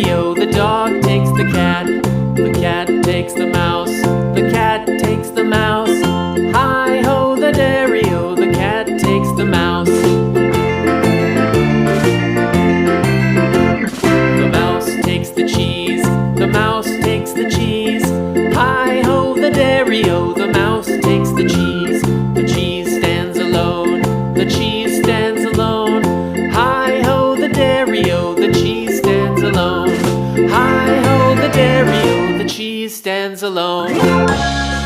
dairy-o, the dog takes the cat takes the mouse, the cat takes the mouse. Hi-ho, the dairy-o, the cat takes the mouse. The mouse takes the cheese, the mouse takes the cheese. Hi-ho, the dairy-o, the mouse takes the cheese. The cheese stands alone, the cheese stands alone. Hi-ho, the dairy-o, the cheese stands alone. Hi-ho, the dairy-o, the cheese stands alone.